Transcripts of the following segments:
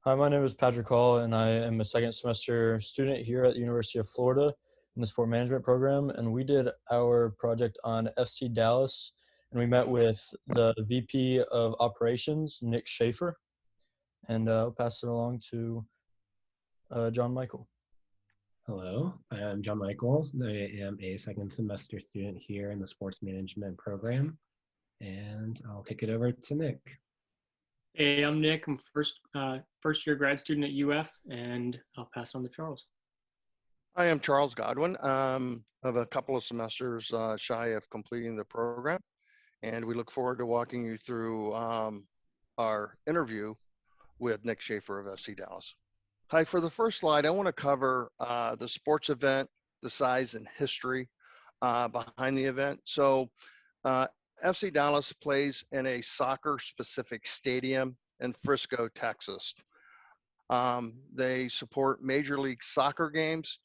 Hi, my name is Patrick Hall, and I am a second semester student here at the University of Florida in the sport management program. And we did our project on FC Dallas, and we met with the VP of operations, Nick Schaefer, and I'll pass it along to John Michael. Hello, I'm John Michael. I am a second semester student here in the sports management program, and I'll kick it over to Nick. Hey, I'm Nick. I'm first year grad student at UF, and I'll pass on to Charles. I am Charles Godwin. Of a couple of semesters shy of completing the program, and we look forward to walking you through our interview with Nick Schaefer of FC Dallas. Hi, for the first slide, I want to cover the sports event, the size and history behind the event. So FC Dallas plays in a soccer-specific stadium in Frisco, Texas. They support Major League Soccer games.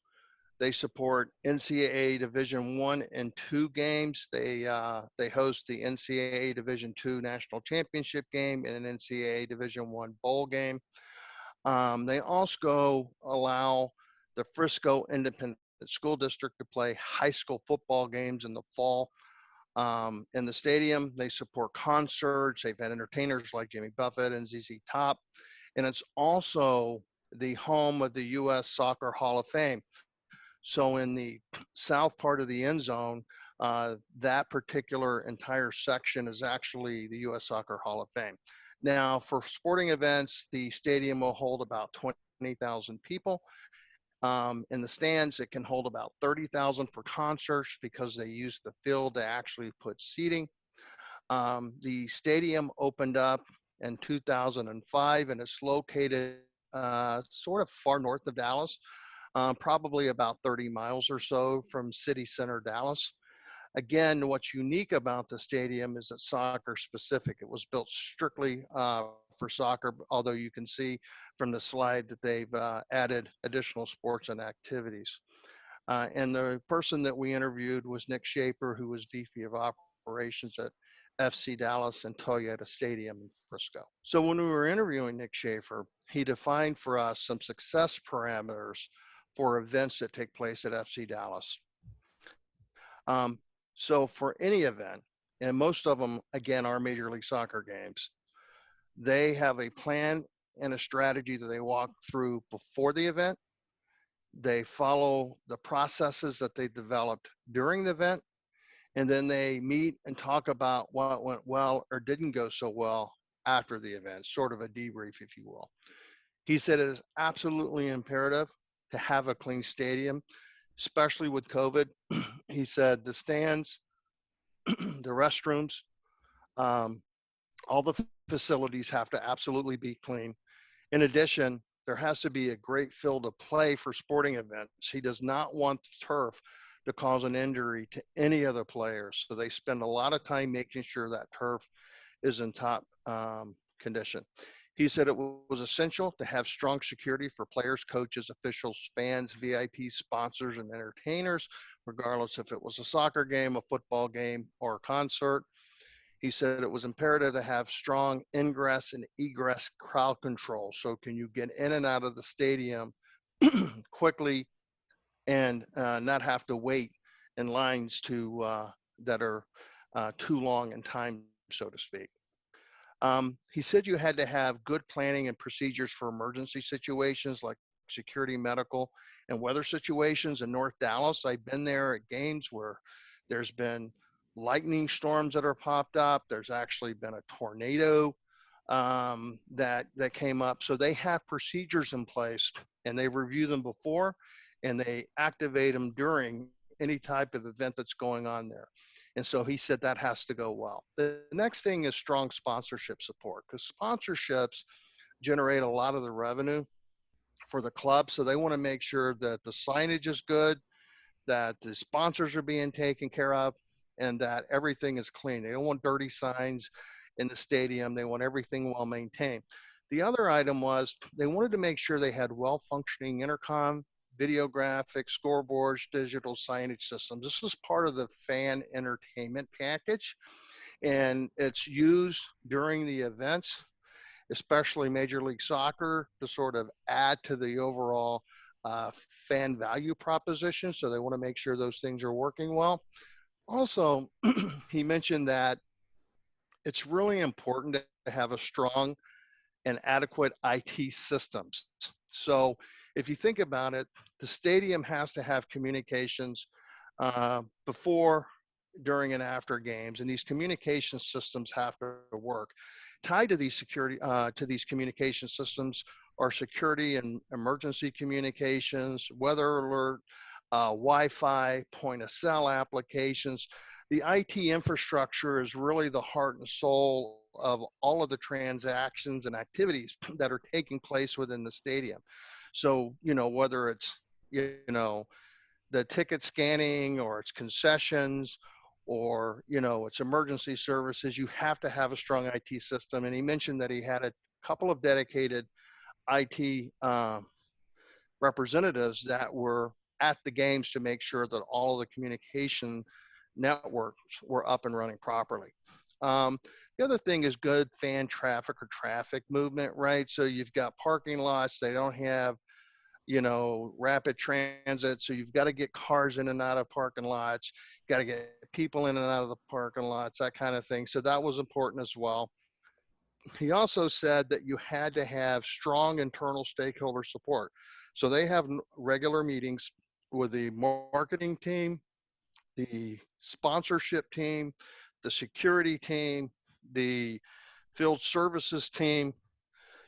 They support NCAA Division I and II games. They host the NCAA Division II National Championship game and an NCAA Division I bowl game. They also allow the Frisco Independent School District to play high school football games in the fall. In the stadium, they support concerts. They've had entertainers like Jimmy Buffett and ZZ Top. And it's also the home of the U.S. Soccer Hall of Fame. So in the south part of the end zone, that particular entire section is actually the U.S. Soccer Hall of Fame. Now, for sporting events, the stadium will hold about 20,000 people. In the stands, it can hold about 30,000 for concerts because they use the field to actually put seating. The stadium opened up in 2005, and it's located sort of far north of Dallas, probably about 30 miles or so from city center Dallas. Again, what's unique about the stadium is it's soccer specific. It was built strictly for soccer, although you can see from the slide that they've added additional sports and activities. And the person that we interviewed was Nick Schaefer, who was VP of Operations at FC Dallas and Toyota Stadium in Frisco. So when we were interviewing Nick Schaefer, he defined for us some success parameters for events that take place at FC Dallas. So for any event, and most of them, again, are Major League Soccer games, they have a plan and a strategy that they walk through before the event. They follow the processes that they developed during the event, and then they meet and talk about what went well or didn't go so well after the event, sort of a debrief, if you will. He said it is absolutely imperative to have a clean stadium, especially with COVID. He said the stands, the restrooms, all the facilities have to absolutely be clean. In addition, there has to be a great field of play for sporting events. He does not want the turf to cause an injury to any other players. So they spend a lot of time making sure that turf is in top condition. He said it was essential to have strong security for players, coaches, officials, fans, VIP sponsors, and entertainers, regardless if it was a soccer game, a football game, or a concert. He said it was imperative to have strong ingress and egress crowd control. So can you get in and out of the stadium quickly and not have to wait in lines that are too long in time, so to speak. He said you had to have good planning and procedures for emergency situations like security, medical, and weather situations in North Dallas. I've been there at games where there's been lightning storms that are popped up. There's actually been a tornado that came up. So they have procedures in place, and they review them before, and they activate them during any type of event that's going on there. And so he said that has to go well. The next thing is strong sponsorship support, because sponsorships generate a lot of the revenue for the club. So they want to make sure that the signage is good, that the sponsors are being taken care of, and that everything is clean. They don't want dirty signs in the stadium. They want everything well maintained. The other item was they wanted to make sure they had well-functioning intercom, video graphics, scoreboards, digital signage systems. This is part of the fan entertainment package, and it's used during the events. especially Major League Soccer, to sort of add to the overall fan value proposition. So they want to make sure those things are working well. Also, he mentioned that it's really important to have a strong and adequate IT systems. So if you think about it, the stadium has to have communications before, during, and after games, and these communication systems have to work. Tied to these to these communication systems are security and emergency communications, weather alert, Wi-Fi, point of sale applications. The IT infrastructure is really the heart and soul of all of the transactions and activities that are taking place within the stadium. So, whether it's, the ticket scanning, or it's concessions, or, it's emergency services, you have to have a strong IT system. And he mentioned that he had a couple of dedicated IT representatives that were at the games to make sure that all of the communication networks were up and running properly. The other thing is good fan traffic or traffic movement, right? So you've got parking lots, they don't have, rapid transit. So you've got to get cars in and out of parking lots, got to get people in and out of the parking lots, that kind of thing. So that was important as well. He also said that you had to have strong internal stakeholder support. So they have regular meetings with the marketing team, the sponsorship team, the security team, the field services team.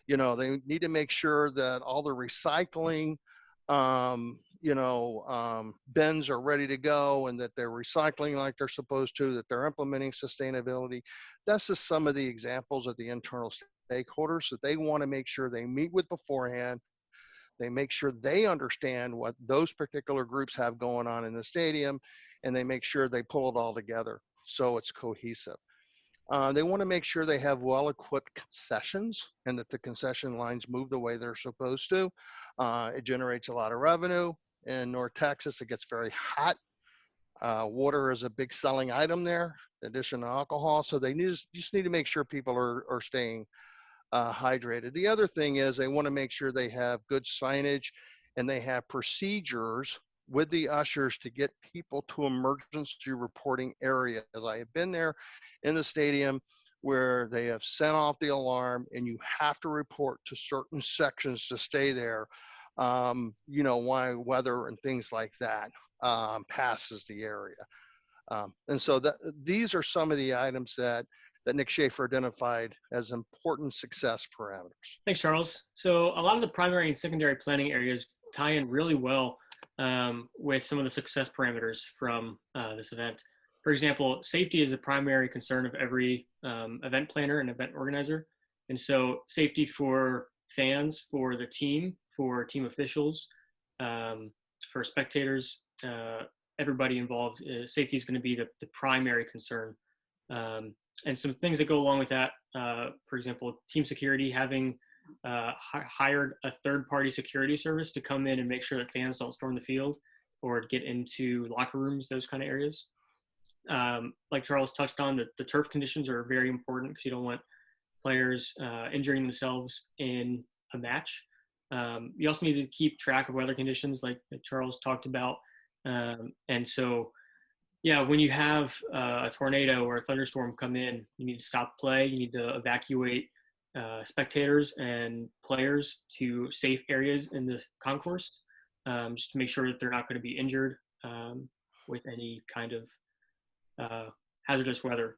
They need to make sure that all the recycling, bins are ready to go, and that they're recycling like they're supposed to, that they're implementing sustainability. That's just some of the examples of the internal stakeholders that they want to make sure they meet with beforehand. They make sure they understand what those particular groups have going on in the stadium, and they make sure they pull it all together so it's cohesive. They want to make sure they have well-equipped concessions, and that the concession lines move the way they're supposed to. It generates a lot of revenue. In North Texas, it gets very hot. Water is a big selling item there, in addition to alcohol. So they just need to make sure people are staying hydrated. The other thing is they want to make sure they have good signage, and they have procedures with the ushers to get people to emergency reporting areas. I have been there in the stadium where they have sent off the alarm, and you have to report to certain sections to stay there. Why weather and things like that passes the area. And so these are some of the items that Nick Schaefer identified as important success parameters. Thanks, Charles. So a lot of the primary and secondary planning areas tie in really well with some of the success parameters from this event. For example, safety is the primary concern of every event planner and event organizer. And so safety for fans, for the team, for team officials, for spectators, everybody involved, safety is going to be the primary concern. And some things that go along with that, for example, team security, having hired a third-party security service to come in and make sure that fans don't storm the field or get into locker rooms, those kind of areas. Like Charles touched on, the turf conditions are very important because you don't want players injuring themselves in a match. You also need to keep track of weather conditions like Charles talked about. And so, yeah, when you have a tornado or a thunderstorm come in, you need to stop play. You need to evacuate spectators and players to safe areas in the concourse, just to make sure that they're not going to be injured with any kind of hazardous weather.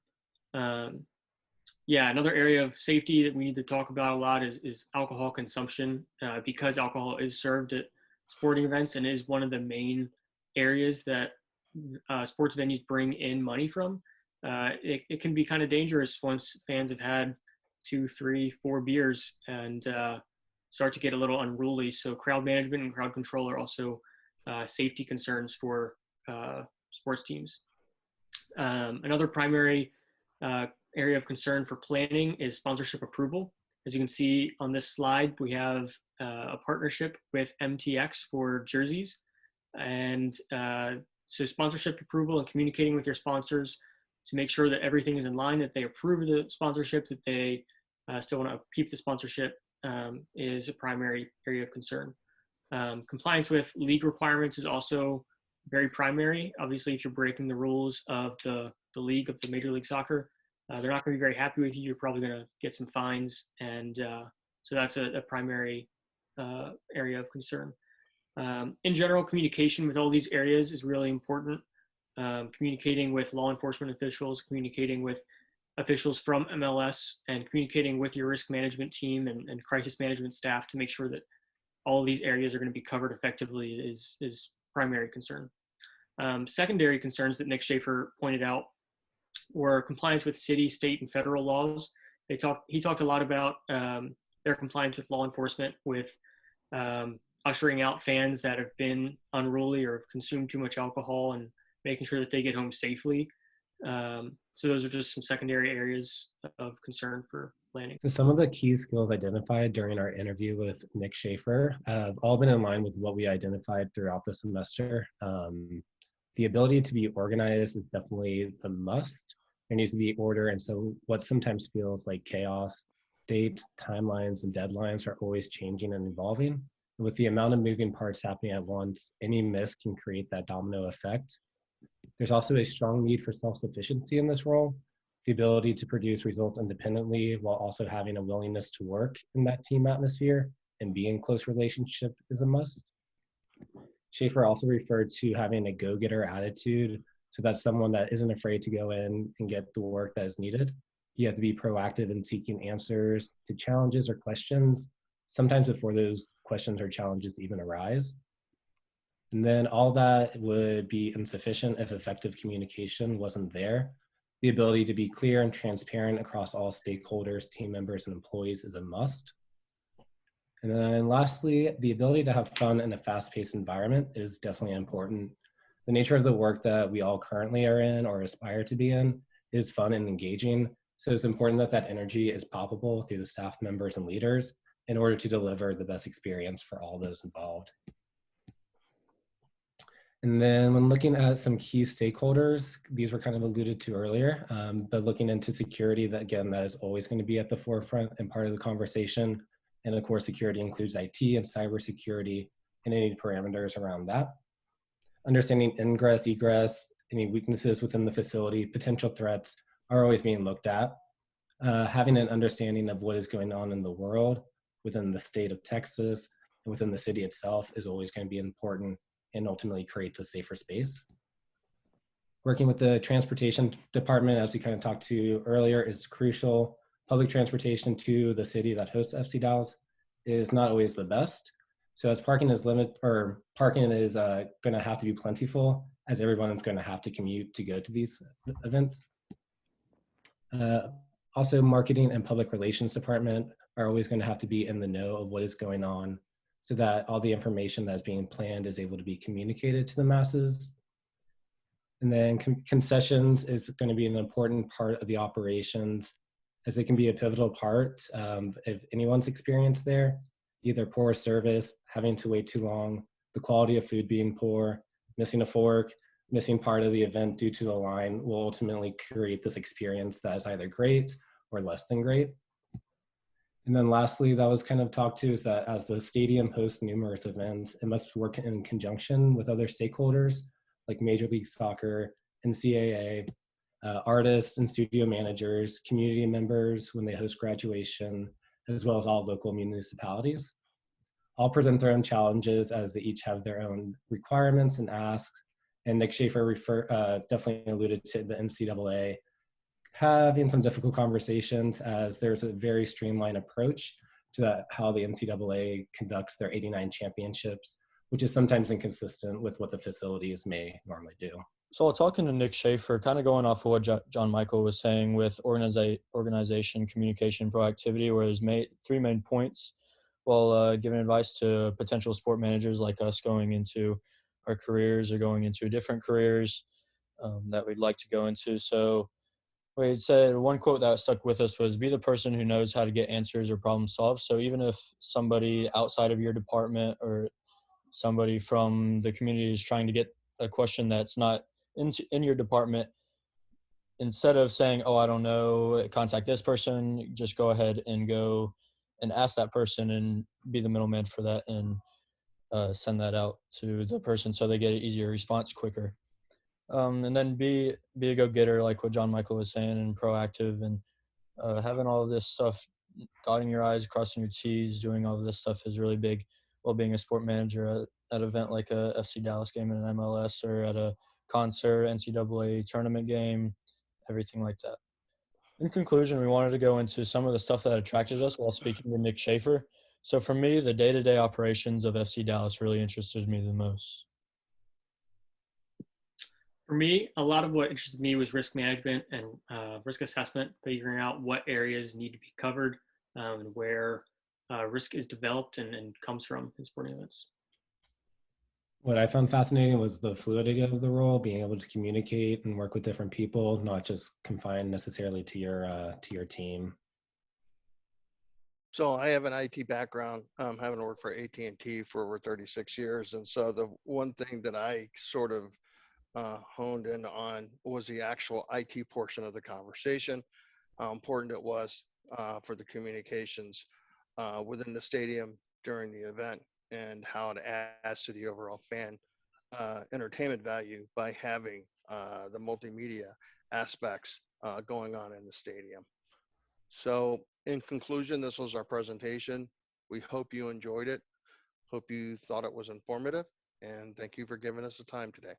Yeah, another area of safety that we need to talk about a lot is alcohol consumption, because alcohol is served at sporting events and is one of the main areas that sports venues bring in money from. It can be kind of dangerous once fans have had 2, 3, 4 beers and start to get a little unruly. So crowd management and crowd control are also safety concerns for sports teams. Another primary area of concern for planning is sponsorship approval. As you can see on this slide, we have a partnership with MTX for jerseys. And so sponsorship approval and communicating with your sponsors to make sure that everything is in line, that they approve the sponsorship, that they still want to keep the sponsorship is a primary area of concern. Compliance with league requirements is also very primary. Obviously, if you're breaking the rules of the league, of the Major League Soccer, they're not going to be very happy with you. You're probably going to get some fines. And so that's a primary area of concern. In general, communication with all these areas is really important. Communicating with law enforcement officials, communicating with officials from MLS, and communicating with your risk management team and crisis management staff to make sure that all of these areas are going to be covered effectively is primary concern. Secondary concerns that Nick Schaefer pointed out were compliance with city, state, and federal laws. He talked a lot about their compliance with law enforcement, with ushering out fans that have been unruly or have consumed too much alcohol, and making sure that they get home safely. So those are just some secondary areas of concern for planning. So some of the key skills identified during our interview with Nick Schaefer have all been in line with what we identified throughout the semester. The ability to be organized is definitely the must. There needs to be order, and so what sometimes feels like chaos, dates, timelines, and deadlines are always changing and evolving. And with the amount of moving parts happening at once, any miss can create that domino effect. There's also a strong need for self-sufficiency in this role, the ability to produce results independently while also having a willingness to work in that team atmosphere and be in close relationship is a must. Schaefer also referred to having a go-getter attitude. So that's someone that isn't afraid to go in and get the work that is needed. You have to be proactive in seeking answers to challenges or questions, sometimes before those questions or challenges even arise. And then all that would be insufficient if effective communication wasn't there. The ability to be clear and transparent across all stakeholders, team members, and employees is a must. And then lastly, the ability to have fun in a fast-paced environment is definitely important. The nature of the work that we all currently are in or aspire to be in is fun and engaging. So it's important that that energy is palpable through the staff members and leaders in order to deliver the best experience for all those involved. And then when looking at some key stakeholders, these were kind of alluded to earlier, but looking into security, that again, that is always going to be at the forefront and part of the conversation. And of course, security includes IT and cybersecurity and any parameters around that. Understanding ingress, egress, any weaknesses within the facility, potential threats are always being looked at. Having an understanding of what is going on in the world, within the state of Texas, and within the city itself is always going to be important and ultimately creates a safer space. Working with the transportation department, as we kind of talked to earlier, is crucial. Public transportation to the city that hosts FC Dallas is not always the best. So as parking is going to have to be plentiful, as everyone is going to have to commute to go to these events. Also, marketing and public relations department are always going to have to be in the know of what is going on, so that all the information that is being planned is able to be communicated to the masses. And then concessions is going to be an important part of the operations, as it can be a pivotal part of anyone's experience there. Either poor service, having to wait too long, the quality of food being poor, missing a fork, missing part of the event due to the line will ultimately create this experience that is either great or less than great. And then lastly, that was kind of talked to, is that as the stadium hosts numerous events, it must work in conjunction with other stakeholders like Major League Soccer, NCAA, artists and studio managers, community members when they host graduation, as well as all local municipalities. All present their own challenges as they each have their own requirements and asks. And Nick Schaefer definitely alluded to the NCAA having some difficult conversations, as there's a very streamlined approach to how the NCAA conducts their 89 championships, which is sometimes inconsistent with what the facilities may normally do. So while talking to Nick Schaefer, kind of going off of what John Michael was saying with organization, communication, proactivity, where there's three main points, while giving advice to potential sport managers like us going into our careers or going into different careers that we'd like to go into. So we said one quote that stuck with us was, be the person who knows how to get answers or problem solve. So even if somebody outside of your department or somebody from the community is trying to get a question that's not in your department, instead of saying, oh, I don't know, contact this person, just go ahead and go and ask that person and be the middleman for that, and send that out to the person so they get an easier response quicker. And then be a go-getter, like what John Michael was saying, and proactive, and having all of this stuff, dotting your I's, crossing your T's, doing all of this stuff is really big while being a sport manager at an event like a FC Dallas game in an MLS, or at a concert, NCAA tournament game, everything like that. In conclusion, we wanted to go into some of the stuff that attracted us while speaking to Nick Schaefer. So for me, the day-to-day operations of FC Dallas really interested me the most. For me, a lot of what interested me was risk management and risk assessment, figuring out what areas need to be covered, and where risk is developed and comes from in sporting events. What I found fascinating was the fluidity of the role, being able to communicate and work with different people, not just confined necessarily to your team. So I have an IT background, having worked for AT&T for over 36 years. And so the one thing that I sort of honed in on was the actual IT portion of the conversation, how important it was for the communications within the stadium during the event, and how it adds to the overall fan entertainment value by having the multimedia aspects going on in the stadium. So in conclusion, this was our presentation. We hope you enjoyed it. Hope you thought it was informative, and thank you for giving us the time today.